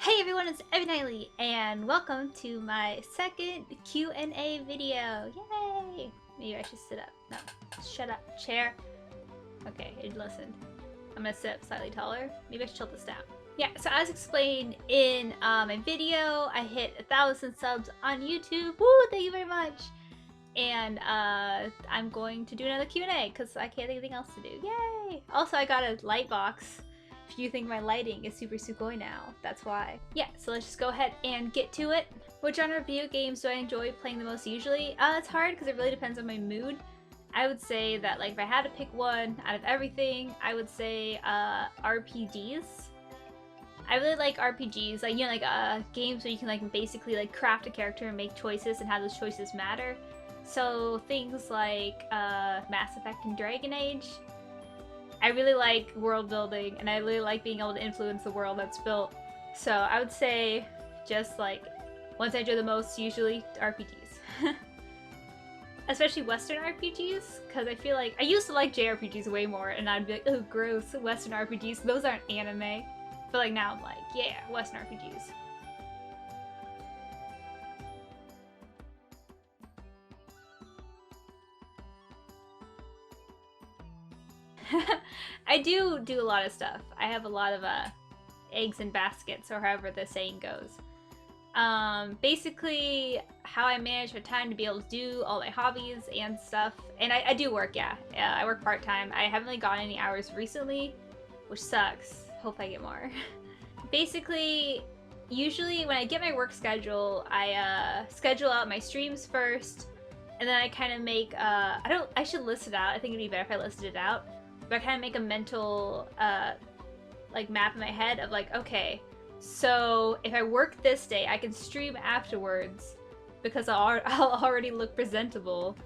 Hey everyone, it's Emiknightly, and welcome to my second Q&A video. Yay! Maybe I should sit up. No, shut up, chair. Okay, it listened. I'm gonna sit up slightly taller. Maybe I should tilt this down. Yeah, so as explained in my video, I hit 1,000 subs on YouTube. Woo! Thank you very much. And I'm going to do another Q&A because I can't think of anything else to do. Yay! Also, I got a light box. If you think my lighting is super sugoi now, that's why. Yeah, so let's just go ahead and get to it. What genre of video games do I enjoy playing the most usually? It's hard because it really depends on my mood. I would say that like if I had to pick one out of everything, I would say RPGs. I really like RPGs, like, you know, like games where you can like basically like craft a character and make choices and how those choices matter. So things like Mass Effect and Dragon Age. I really like world building and I really like being able to influence the world that's built. So I would say just like ones I enjoy the most, usually RPGs. Especially Western RPGs, because I feel like I used to like JRPGs way more and I'd be like, oh gross, Western RPGs, those aren't anime. But like now I'm like, yeah, Western RPGs. I do a lot of stuff. I have a lot of eggs in baskets, or however the saying goes. Basically, how I manage my time to be able to do all my hobbies and stuff. And I do work, yeah. I work part-time. I haven't really gotten any hours recently, which sucks. Hope I get more. Basically, usually when I get my work schedule, I schedule out my streams first, and then I kind of make, I should list it out. I think it'd be better if I listed it out. But I kind of make a mental like map in my head of like, okay, so if I work this day, I can stream afterwards because I'll already look presentable.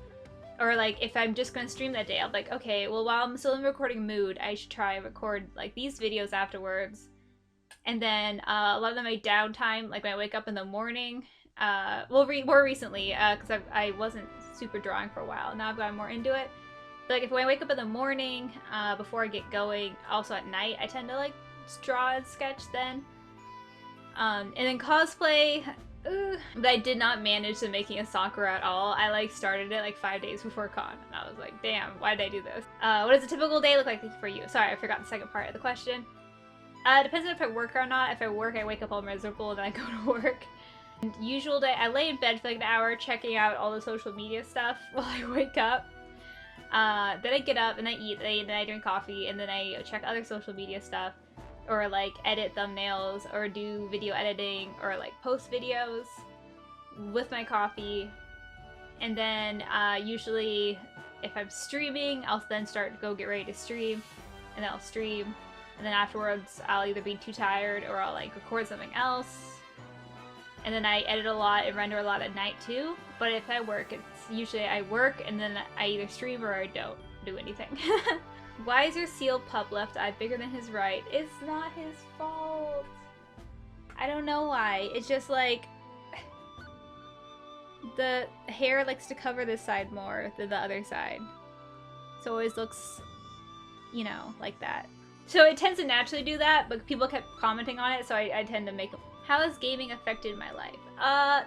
Or like if I'm just gonna stream that day, I'll be like, okay, well while I'm still in recording mood, I should try and record like these videos afterwards. And then a lot of my downtime, like when I wake up in the morning, well more recently, because I wasn't super drawing for a while. Now I've gotten more into it. Like if when I wake up in the morning, before I get going, also at night, I tend to like draw and sketch then. And then cosplay, but I did not manage to making a Sakura at all. I like started it like 5 days before con, and I was like, damn, why did I do this? What does a typical day look like for you? Sorry, I forgot the second part of the question. Depends on if I work or not. If I work, I wake up all miserable and then I go to work. And usual day, I lay in bed for like an hour checking out all the social media stuff while I wake up. Then I get up and I eat, then I drink coffee, and then I check other social media stuff, or like edit thumbnails, or do video editing, or like post videos with my coffee. And then usually if I'm streaming, I'll then start to go get ready to stream, and then I'll stream, and then afterwards I'll either be too tired or I'll like record something else. And then I edit a lot and render a lot at night too. But if I work, it's usually I work and then I either stream or I don't do anything. Why is your seal pup left eye bigger than his right? It's not his fault. I don't know why. It's just like the hair likes to cover this side more than the other side. So it always looks, you know, like that. So it tends to naturally do that, but people kept commenting on it, so I tend to make them. How has gaming affected my life?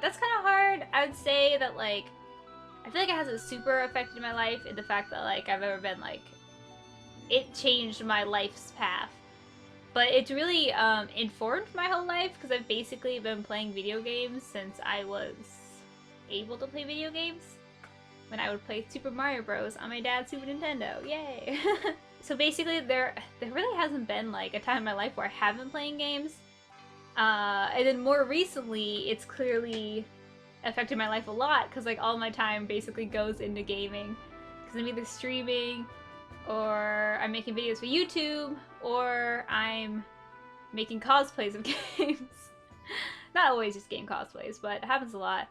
That's kind of hard. I would say that, like, I feel like it hasn't super affected my life in the fact that, like, I've ever been, like, it changed my life's path. But it's really informed my whole life, because I've basically been playing video games since I was able to play video games. When I would play Super Mario Bros. On my dad's Super Nintendo. Yay! So basically, there really hasn't been, like, a time in my life where I haven't been playing games. And then more recently, it's clearly affected my life a lot, because like all my time basically goes into gaming. Because I'm either streaming, or I'm making videos for YouTube, or I'm making cosplays of games. Not always just game cosplays, but it happens a lot.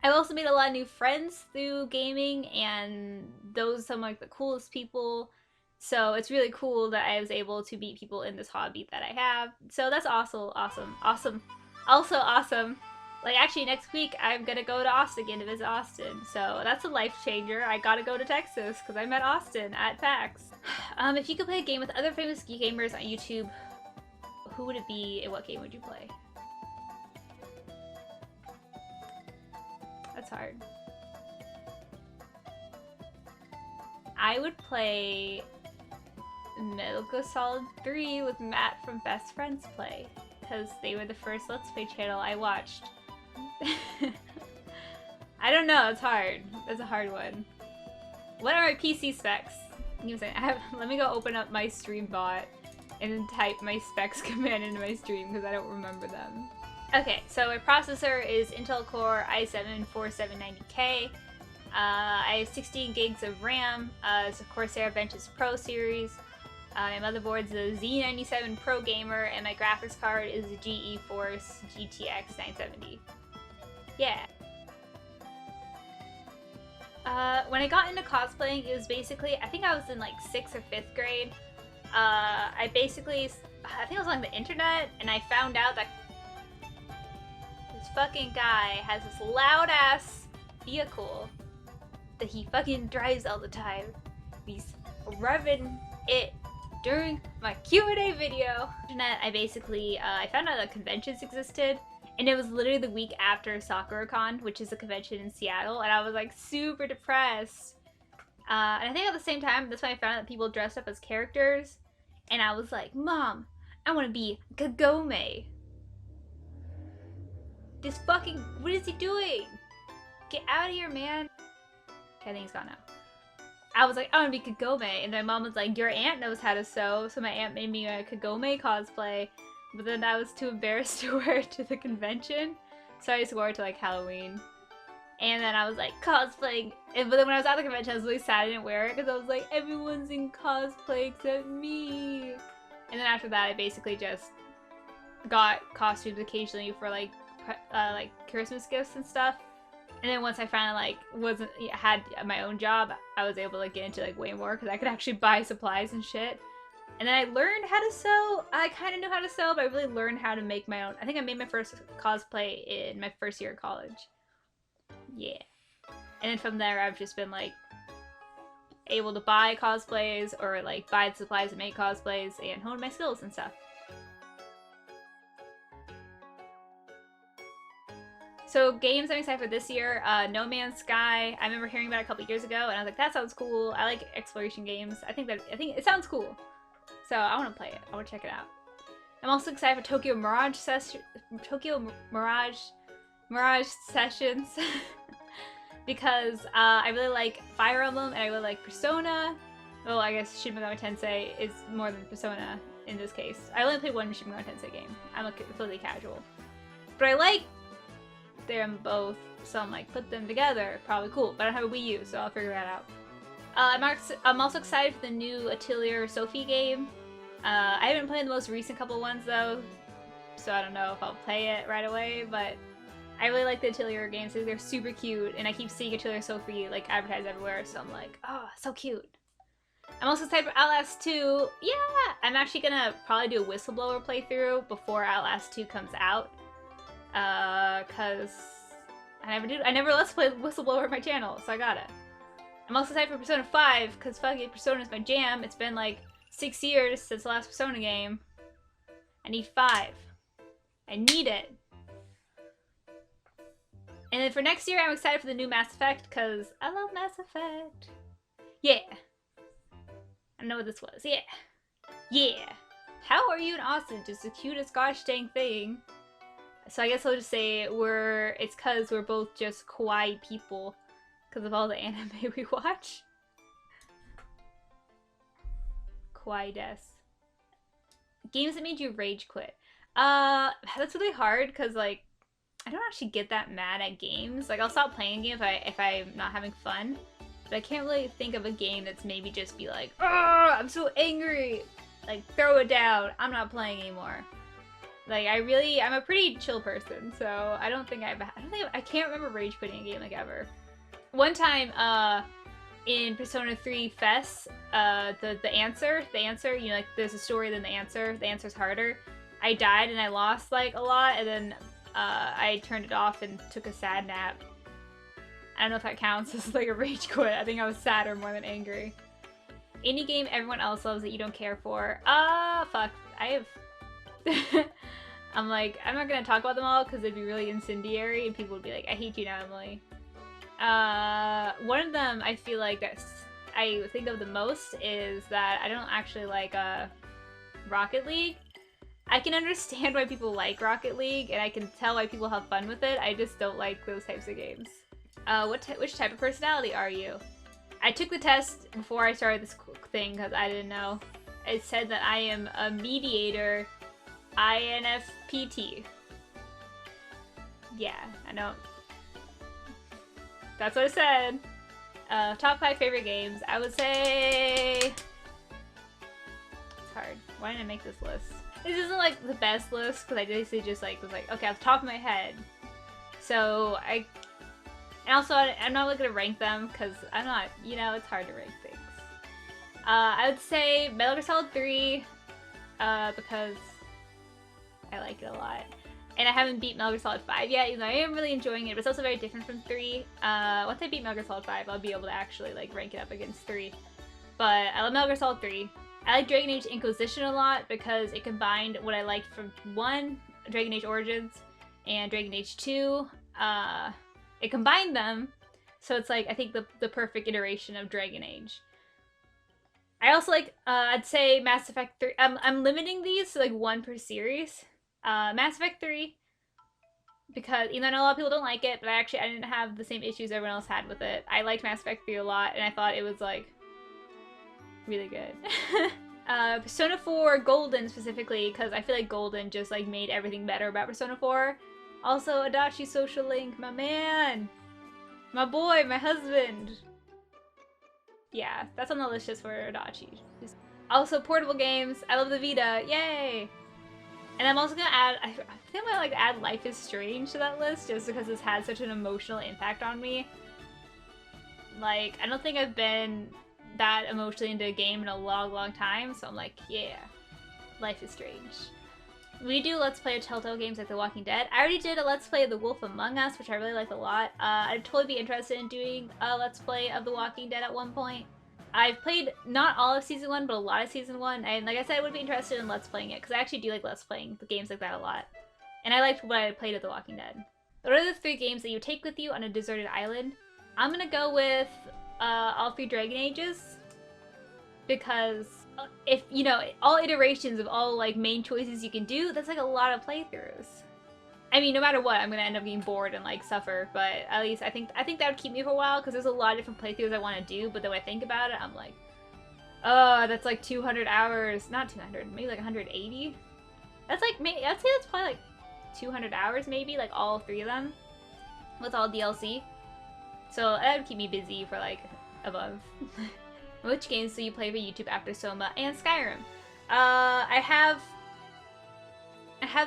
I've also made a lot of new friends through gaming, and those are some like the coolest people. So it's really cool that I was able to meet people in this hobby that I have. So that's also awesome. Also awesome. Like actually next week I'm gonna go to Austin again to visit Austin. So that's a life changer. I gotta go to Texas because I met Austin at PAX. If you could play a game with other famous gamers on YouTube, who would it be and what game would you play? That's hard. I would play Metal Gear Solid 3 with Matt from Best Friends Play, because they were the first Let's Play channel I watched. I don't know, it's hard. That's a hard one. What are my PC specs? Let me go open up my stream bot and then type my specs command into my stream because I don't remember them. Okay, so my processor is Intel Core i7-4790K. I have 16 gigs of RAM. It's a Corsair Ventus Pro series. My motherboard's a Z97 Pro Gamer, and my graphics card is a GeForce GTX 970. Yeah. When I got into cosplaying, it was basically, I think I was in like 6th or 5th grade. I think I was on the internet, and I found out that this fucking guy has this loud ass vehicle that he fucking drives all the time. He's revving it during my Q&A video. Internet, I found out that conventions existed. And it was literally the week after SakuraCon, which is a convention in Seattle, and I was like super depressed. And I think at the same time, that's when I found out that people dressed up as characters, and I was like, Mom, I want to be Kagome. This fucking, what is he doing? Get out of here, man. Okay, I think he's gone now. I was like, I want to be Kagome, and my mom was like, your aunt knows how to sew, so my aunt made me a Kagome cosplay. But then I was too embarrassed to wear it to the convention, so I just wore it to like Halloween. And then I was like, cosplaying. But then when I was at the convention, I was really sad I didn't wear it because I was like, everyone's in cosplay except me. And then after that, I basically just got costumes occasionally for like Christmas gifts and stuff. And then once I finally had my own job, I was able to get into like way more because I could actually buy supplies and shit. And then I learned how to sew. I kind of knew how to sew, but I really learned how to make my own. I think I made my first cosplay in my first year of college. Yeah. And then from there, I've just been like able to buy cosplays or like buy the supplies to make cosplays and hone my skills and stuff. So games I'm excited for this year, No Man's Sky. I remember hearing about it a couple years ago, and I was like, that sounds cool. I like exploration games. I think it sounds cool. So I want to play it. I want to check it out. I'm also excited for Tokyo Mirage Sessions because I really like Fire Emblem and I really like Persona. Well, I guess Shin Megami Tensei is more than Persona in this case. I only played one Shin Megami Tensei game. I'm a completely casual, but I like them both, so I'm like, put them together, probably cool. But I don't have a Wii U, so I'll figure that out. I'm also excited for the new Atelier Sophie game. I haven't played the most recent couple ones though, so I don't know if I'll play it right away, but I really like the Atelier games. They're super cute, and I keep seeing Atelier Sophie like advertised everywhere, so I'm like, oh, so cute. I'm also excited for Outlast 2. Yeah! I'm actually gonna probably do a Whistleblower playthrough before Outlast 2 comes out. Cause I never Let's Play Whistleblower on my channel, so I got it. I'm also excited for Persona 5, because fucking Persona is my jam. It's been like 6 years since the last Persona game. I need 5. I need it. And then for next year, I'm excited for the new Mass Effect, because I love Mass Effect. Yeah. I know what this was. Yeah. Yeah. How are you in Austin? Just the cutest gosh dang thing. So I guess I'll just say it's because we're both just kawaii people because of all the anime we watch. Kawaii des. Games that made you rage quit. That's really hard because like I don't actually get that mad at games. Like I'll stop playing a game if I'm not having fun. But I can't really think of a game that's maybe just be like, oh, I'm so angry. Like throw it down. I'm not playing anymore. Like I'm a pretty chill person, so I can't remember rage quitting a game like ever. One time, in Persona 3 Fest, the answer, you know, like there's a story then the answer's harder. I died and I lost like a lot, and then I turned it off and took a sad nap. I don't know if that counts as like a rage quit. I think I was sadder more than angry. Any game everyone else loves that you don't care for. Fuck. I have I'm like, I'm not gonna talk about them all because it'd be really incendiary and people would be like, I hate you now, Emily. One of them I feel like I think of the most is that I don't actually like Rocket League. I can understand why people like Rocket League, and I can tell why people have fun with it. I just don't like those types of games. Which type of personality are you? I took the test before I started this thing because I didn't know. It said that I am a mediator, INFPT. Yeah, I know. That's what it said. Top 5 favorite games. I would say... It's hard. Why didn't I make this list? This isn't like the best list because I basically just like was like, okay, off the top of my head. So and also I'm not really gonna rank them because I'm not, you know, it's hard to rank things. I would say Metal Gear Solid 3 because I like it a lot. And I haven't beat Metal Gear Solid 5 yet, even though I am really enjoying it, but it's also very different from 3. Once I beat Metal Gear Solid 5, I'll be able to actually like rank it up against 3. But I love Metal Gear Solid 3. I like Dragon Age Inquisition a lot because it combined what I liked from 1, Dragon Age Origins, and Dragon Age 2. It combined them, so it's like, I think the perfect iteration of Dragon Age. I also like, I'd say Mass Effect 3. I'm limiting these to like 1 per series. Mass Effect 3, because even though I know a lot of people don't like it, but I didn't have the same issues everyone else had with it. I liked Mass Effect 3 a lot, and I thought it was like really good. Persona 4 Golden specifically, because I feel like Golden just like made everything better about Persona 4. Also, Adachi Social Link, my man! My boy, my husband! Yeah, that's on the list just for Adachi. Also, portable games. I love the Vita, yay! And I'm also gonna add, I think I might like add Life is Strange to that list just because it's had such an emotional impact on me. Like, I don't think I've been that emotionally into a game in a long time, so I'm like, yeah, Life is Strange. We do Let's Play of Telltale games like The Walking Dead. I already did a Let's Play of The Wolf Among Us, which I really liked a lot. I'd totally be interested in doing a Let's Play of The Walking Dead at one point. I've played not all of Season 1, but a lot of Season 1, and like I said, I would be interested in Let's Playing it, because I actually do like Let's Playing the games like that a lot. And I liked what I played of The Walking Dead. What are the 3 games that you take with you on a deserted island? I'm gonna go with all 3 Dragon Ages, because if, you know, all iterations of all like main choices you can do, that's like a lot of playthroughs. I mean, no matter what, I'm gonna end up getting bored and like suffer, but at least I think that would keep me for a while, because there's a lot of different playthroughs I want to do, but then when I think about it, I'm like, oh, that's like 200 hours. Not 200, maybe like 180? That's like, I'd say that's probably like 200 hours maybe, like all 3 of them, with all DLC. So that would keep me busy for like above. Which games do you play for YouTube after Soma and Skyrim? I have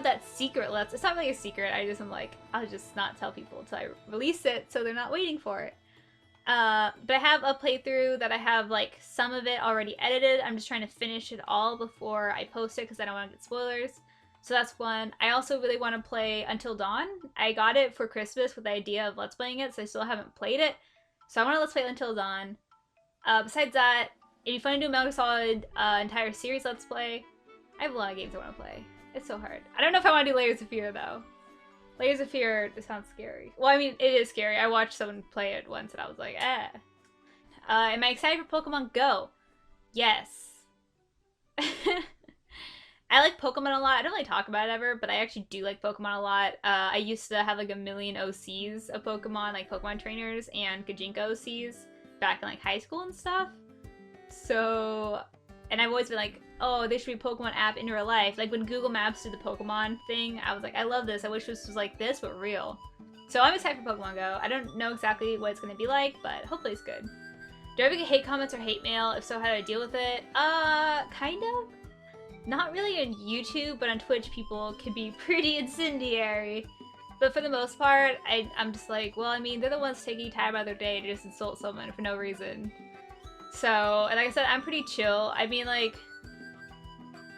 that secret it's not really a secret, I'm like, I'll just not tell people until I release it so they're not waiting for it. But I have a playthrough that I have like some of it already edited. I'm just trying to finish it all before I post it because I don't want to get spoilers. So that's one. I also really want to play Until Dawn. I got it for Christmas with the idea of Let's Playing it, so I still haven't played it. So I want to Let's Play Until Dawn. Besides that, it'd be fun to do a Metal Gear Solid entire series Let's Play. I have a lot of games I want to play. It's so hard. I don't know if I want to do Layers of Fear, though. Layers of Fear, this sounds scary. Well, I mean, it is scary. I watched someone play it once, and I was like, eh. Am I excited for Pokemon Go? Yes. I like Pokemon a lot. I don't really talk about it ever, but I actually do like Pokemon a lot. I used to have like a million OCs of Pokemon, like Pokemon trainers and Gajinka OCs back in like high school and stuff. So, and I've always been like, oh, there should be a Pokemon app in real life. Like when Google Maps did the Pokemon thing, I was like, I love this. I wish this was like this, but real. So I'm excited for Pokemon Go. I don't know exactly what it's going to be like, but hopefully it's good. Do I ever get hate comments or hate mail? If so, how do I deal with it? Kind of. Not really on YouTube, but on Twitch people can be pretty incendiary. But for the most part, I'm just like, well, I mean, they're the ones taking time out of their day to just insult someone for no reason. So, and like I said, I'm pretty chill. I mean, like,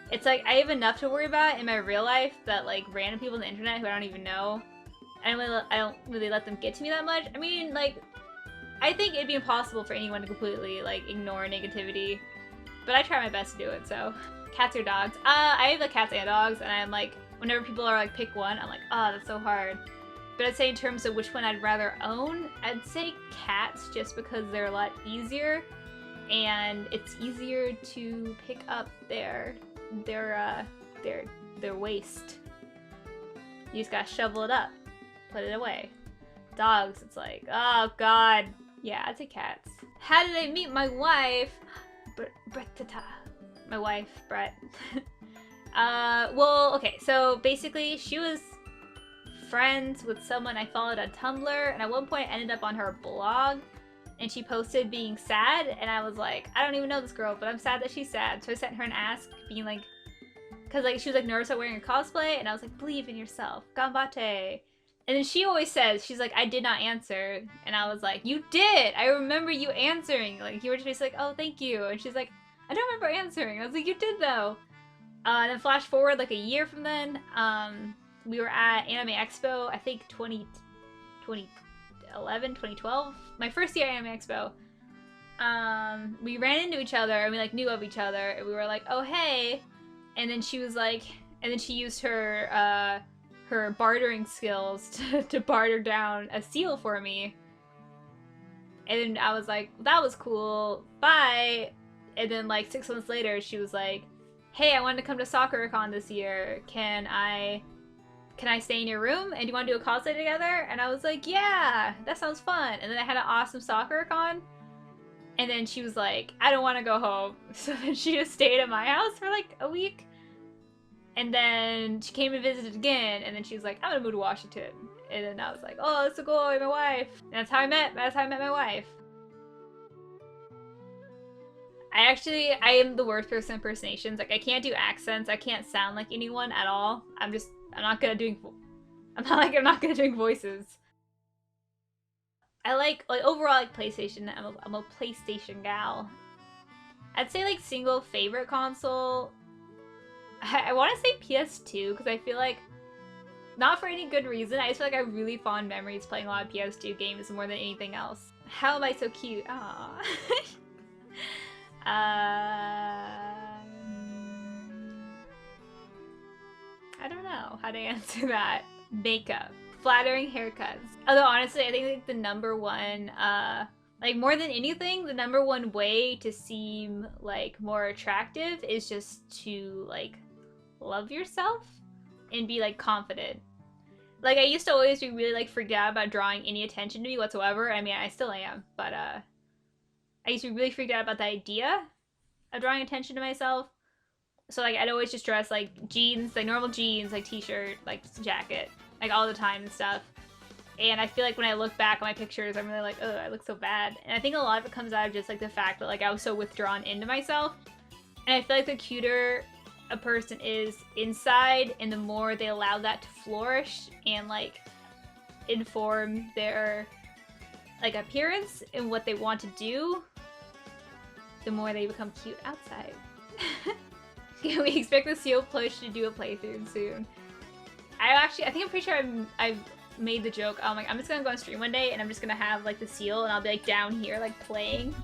it's like I have enough to worry about in my real life that like random people on the internet who I don't even know, I don't really let them get to me that much. I mean, like, I think it'd be impossible for anyone to completely like ignore negativity, but I try my best to do it, so. Cats or dogs? I have like cats and dogs, and I'm like, whenever people are like, pick one, I'm like, oh, that's so hard. But I'd say in terms of which one I'd rather own, I'd say cats just because they're a lot easier and it's easier to pick up their waste. You just gotta shovel it up, put it away. Dogs, it's like, oh god. Yeah, I'd say cats. How did I meet my wife? My wife, Brett. Well, okay, so basically she was friends with someone I followed on Tumblr, and at one point I ended up on her blog, and she posted being sad, and I was like, I don't even know this girl, but I'm sad that she's sad. So I sent her an ask, being like, because like she was like nervous about wearing a cosplay, and I was like, believe in yourself, ganbate. And then she always says, she's like, I did not answer, and I was like, you did! I remember you answering. Like, you were just like, oh, thank you. And she's like, I don't remember answering. I was like, you did though. And then flash forward like a year from then, we were at Anime Expo, I think 2011, 2012, my first year at Anime Expo. We ran into each other and we like knew of each other, and we were like, oh hey, and then she was like, and then she used her her bartering skills to barter down a seal for me, and I was like, that was cool, bye. And then like 6 months later she was like, hey, I wanted to come to SakuraCon this year, can I stay in your room, and do you want to do a cosplay together? And I was like, yeah, that sounds fun. And then I had an awesome SakuraCon, and then she was like, I don't want to go home. So then she just stayed at my house for like a week, and then she came and visited again, and then she was like, I'm gonna move to Washington. And then I was like, oh, that's so cool, I'm my wife. And that's how I met my wife. I am the worst person at impersonations. Like, I can't do accents. I can't sound like anyone at all. I'm not good at doing voices. I like overall, like, PlayStation. I'm a PlayStation gal. I'd say, like, single favorite console, I want to say PS2, because I feel like, not for any good reason, I just feel like I have really fond memories playing a lot of PS2 games more than anything else. How am I so cute? Aww. I don't know how to answer that. Makeup. Flattering haircuts. Although honestly, I think like the number one, like more than anything, the number one way to seem like more attractive is just to like love yourself and be like confident. Like, I used to always be really like freaked out about drawing any attention to me whatsoever. I mean, I still am, but I used to be really freaked out about the idea of drawing attention to myself. So like I'd always just dress like jeans, like normal jeans, like t-shirt, like jacket, like all the time and stuff. And I feel like when I look back at my pictures, I'm really like, oh, I look so bad. And I think a lot of it comes out of just like the fact that like I was so withdrawn into myself. And I feel like the cuter a person is inside, and the more they allow that to flourish and like inform their like appearance and what they want to do, the more they become cute outside. We expect the seal plush to do a playthrough soon. I think I'm pretty sure I've made the joke. I'm like, I'm just gonna go on stream one day and I'm just gonna have like the seal, and I'll be like down here like playing,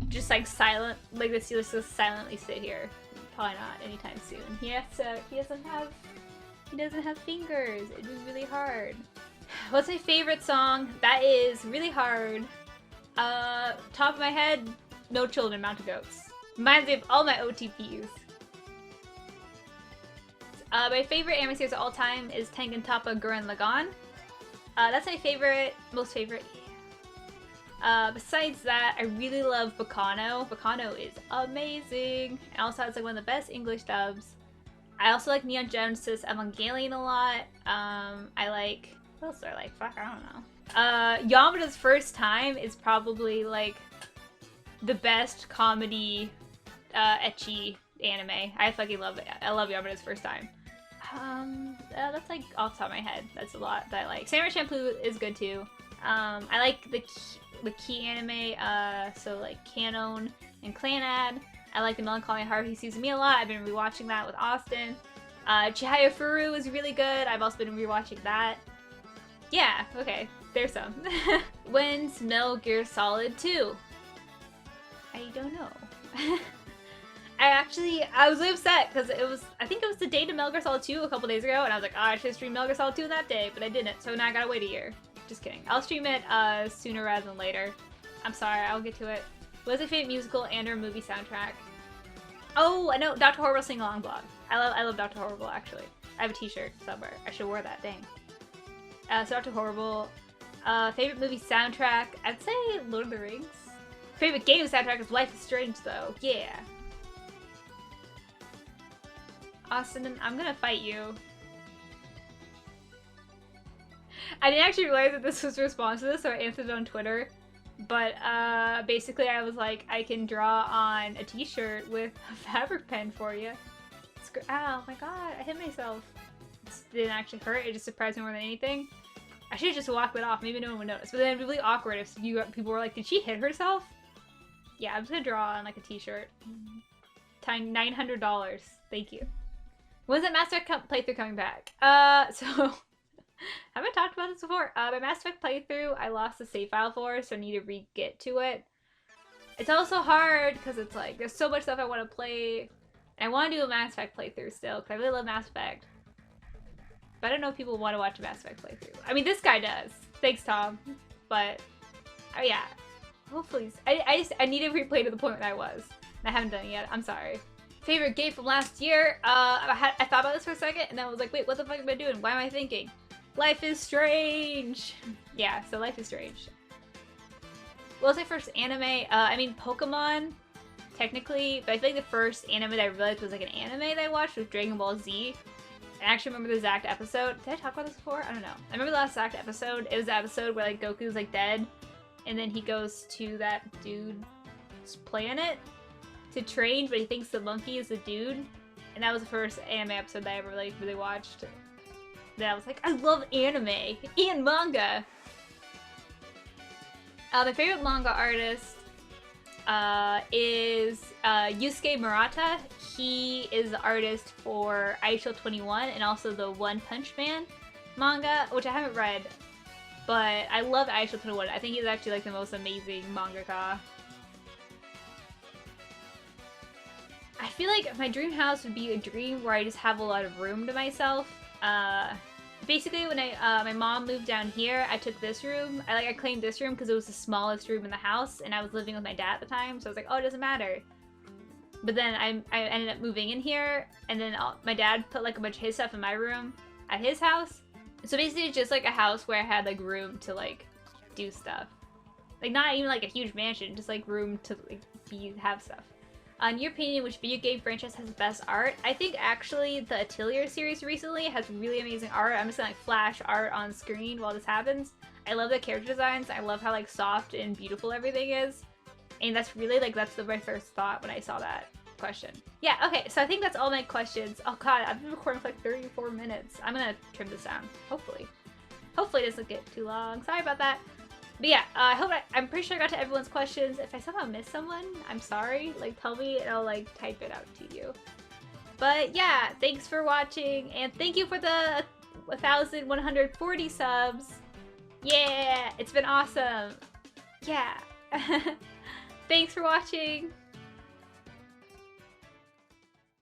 just like silent, like the seal just silently sit here. Probably not anytime soon. He doesn't have fingers. It'd be really hard. What's my favorite song? That is really hard. Top of my head, No Children, Mountain Goats. Reminds me of all my OTPs. My favorite anime series of all time is Tengen Toppa Gurren Lagann. That's my favorite, most favorite. Besides that, I really love Bacano. Bacano is amazing. And also has like one of the best English dubs. I also like Neon Genesis Evangelion a lot. I like, what else do I like? Fuck, I don't know. Yamada's First Time is probably like the best comedy ecchi anime. I fucking love it. I love Yamada's First Time. That's like off the top of my head. That's a lot that I like. Samurai Champloo is good too. I like the key anime, so like Canon and Clanad. I like the Melancholy Heart He Sees Me a lot. I've been rewatching that with Austin. Chihaya Furu is really good. I've also been rewatching that. Yeah, okay, there's some. When's Metal Gear Solid 2? I don't know. I was really upset because I think it was the date of Metal Gear Solid 2 a couple days ago, and I was like, oh, I should have streamed Metal Gear Solid 2 that day, but I didn't, so now I gotta wait a year. Just kidding. I'll stream it sooner rather than later. I'm sorry, I'll get to it. What is your favorite musical and or movie soundtrack? Oh, I know, Dr. Horrible Sing-Along Blog. I love Dr. Horrible, actually. I have a t-shirt somewhere. I should wear that, dang. So Dr. Horrible. Favorite movie soundtrack? I'd say Lord of the Rings. Favorite game soundtrack is Life is Strange, though. Yeah. Austin, I'm gonna fight you. I didn't actually realize that this was a response to this, so I answered it on Twitter. But basically I was like, I can draw on a t-shirt with a fabric pen for you. Ow, my god, I hit myself. This didn't actually hurt, it just surprised me more than anything. I should have just walked it off, maybe no one would notice. But then it'd be really awkward if people were like, did she hit herself? Yeah, I'm just gonna draw on like a t-shirt. $900, thank you. When's that Mass Effect playthrough coming back? So, have I talked about this before? My Mass Effect playthrough, I lost the save file for, so I need to re-get to it. It's also hard, because it's like, there's so much stuff I want to play. And I want to do a Mass Effect playthrough still, because I really love Mass Effect. But I don't know if people want to watch a Mass Effect playthrough. I mean, this guy does. Thanks, Tom. But, yeah. Hopefully. I need to replay to the point where I was. And I haven't done it yet. I'm sorry. Favorite game from last year? I thought about this for a second, and then I was like, wait, what the fuck am I doing? Why am I thinking? Life is Strange! Yeah, so Life is Strange. What was my first anime? I mean, Pokemon, technically, but I feel like the first anime that I realized was like an anime that I watched was Dragon Ball Z. I actually remember the exact episode. Did I talk about this before? I don't know. I remember the last exact episode. It was the episode where like Goku's like dead, and then he goes to that dude's planet to train, but he thinks the monkey is the dude. And that was the first anime episode that I ever like really watched. Then I was like, I love anime and manga. My favorite manga artist is Yusuke Murata. He is the artist for Aisho 21 and also the One Punch Man manga, which I haven't read, but I love Aisho 21. I think he's actually like the most amazing mangaka. I feel like my dream house would be a dream where I just have a lot of room to myself. Basically, when my mom moved down here, I took this room. I claimed this room because it was the smallest room in the house, and I was living with my dad at the time, so I was like, oh, it doesn't matter. But then I ended up moving in here, and then my dad put like a bunch of his stuff in my room at his house. So basically, it's just like a house where I had like room to like do stuff. Like not even like a huge mansion, just like room to like have stuff. In your opinion, which video game franchise has the best art? I think actually the Atelier series recently has really amazing art. I'm just gonna like flash art on screen while this happens. I love the character designs. I love how like soft and beautiful everything is. And that's really like, that's my first thought when I saw that question. Yeah, okay, so I think that's all my questions. Oh god, I've been recording for like 34 minutes. I'm gonna trim this down, hopefully. Hopefully it doesn't get too long. Sorry about that. But yeah, I'm pretty sure I got to everyone's questions. If I somehow missed someone, I'm sorry. Like, tell me and I'll like type it out to you. But yeah, thanks for watching, and thank you for the 1,140 subs. Yeah, it's been awesome. Yeah. Thanks for watching.